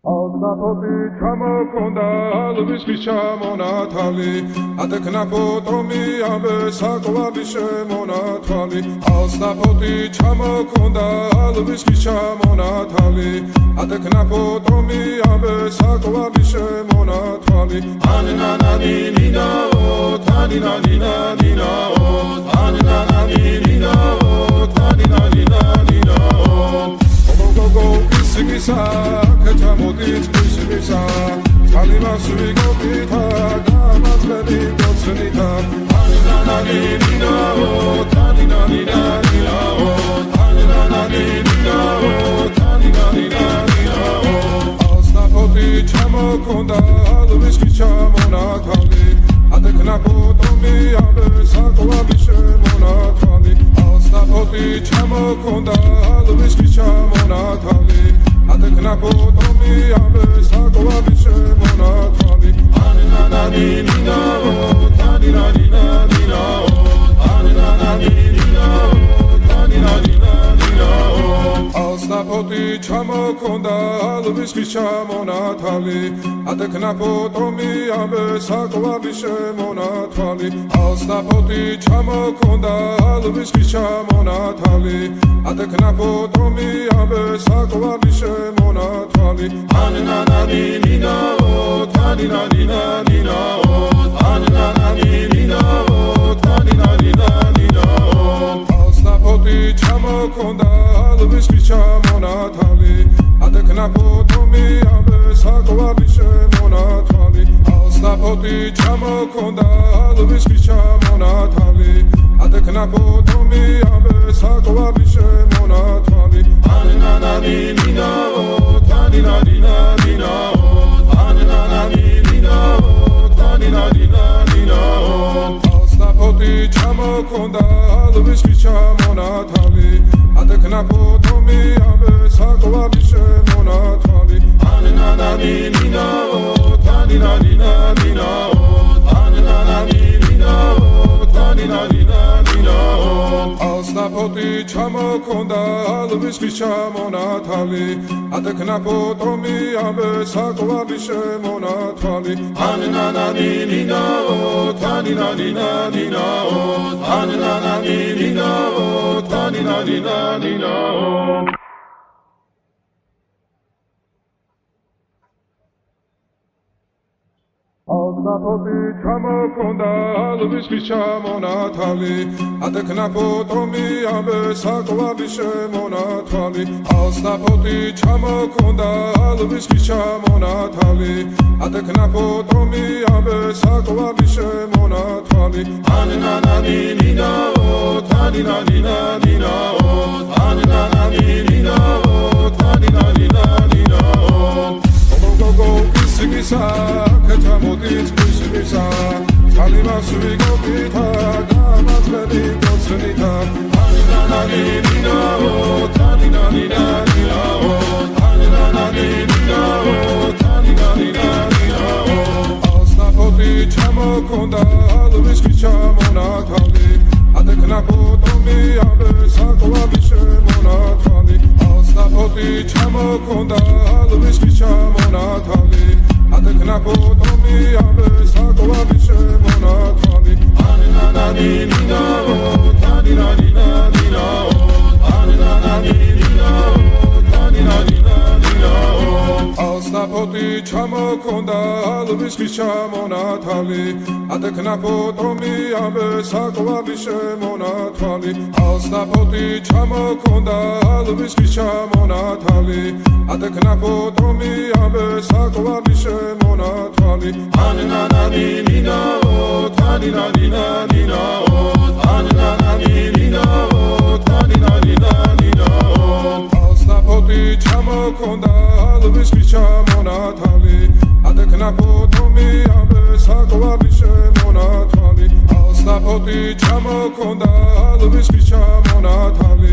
Alnapoti ჩამოქონდა ალვისთვის ჩამონათალი ატექნა ფოტომი ამე საკვარი შემონათვალი ალნაპoti ჩამოქონდა ალვისთვის ჩამონათალი ატექნა ფოტომი ამე საკვარი შემონათვალი ანანანინინაო თანინანინანინაო ანანანინინაო თანინანინანინაო Go Sigisa, Katamodit, Sigisa, Alimas Vigopita, Gamas Vedi, Gotsenita, Ananina, Taninanina, Ananina, Taninanina, Alnapoti Chamokonda, Alwhisky Chamonatali, Ateknapotomi, Abe Sakoabi Shemonatali, Alnapoti Chamokonda, Alwhisky Chamonatali, Atekna potomi abe sakoabi shemonatali Anananina-o, taninanina-nina-o Anananina-o, taninanina-nina-o Alnapoti ჩამოქონდა ალვისთვის ჩამონათალი Atekna potomi abe sakoabi shemonatali Alnapoti ჩამოქონდა ალვისთვის ჩამონათალი Atekna potomi abe sakoabi shemonatali Anananina-o, taninanina-nina-o Anananina-o, taninanina-nina-o Alnapoti ჩამოქონდა ალვისთვის ჩამონათალი Atekna potomi abe sakoabi shemonatali Alnapoti ჩამოქონდა ალვისთვის ჩამონათალი Atekna potomi abe sakoabi shemonatali Anananina-o, taninanina-nina-o Anananina-o, taninanina-nina-o Alnapoti ჩამოქონდა ალვისთვის ჩამონათალი Atekna potomi abe sakoabi shemonatali Anananina-o, taninanina-nina-o Anananina-o, taninanina-nina-o Alnapoti ჩამოქონდა ალვისთვის ჩამონათალი Atekna potomi abe sakoabi shemonatali Anananina-o, taninanina-nina-o Anananina-o, taninanina-nina-o Alnapoti ჩამოქონდა ალვისთვის ჩამონათალი Atekna potomi abe sakoabi shemonatali Alnapoti ჩამოქონდა ალვისთვის ჩამონათალი Atekna potomi abe sakoabi shemonatali Anananina-o, taninanina-nina-o Anananina-o, taninanina-nina-o Go Sigisa, Katamodit, Sigisa, Alimas Vigopita, Gamas Vedi, Gotsenita, Anananina-o, taninanina-nina-o Anananina-o, taninanina-nina-o Alnapoti ჩამოქონდა ალვისთვის ჩამონათალი Atekna potomi abe sakoabi shemonatali Alnapoti ჩამოქონდა ალვისთვის ჩამონათალი Atekna potomi abe sakoabi shemonatali Anananina-o, taninanina-nina-o Anananina-o, taninanina-nina-o Alnapoti ჩამოქონდა ალვისთვის ჩამონათალი Atekna potomi abe sakoabi shemonatali Alnapoti ჩამოქონდა ალვისთვის ჩამონათალი Atekna potomi abe sakoabi shemonatali Anananina-o, taninanina-nina-o Anananina-o, taninanina-nina-o Alnapoti ჩამოქონდა ალვისთვის ჩამონათალი Atekna potomi abe sakoabi shemonatali Alnapoti ჩამოქონდა ალვისთვის ჩამონათალი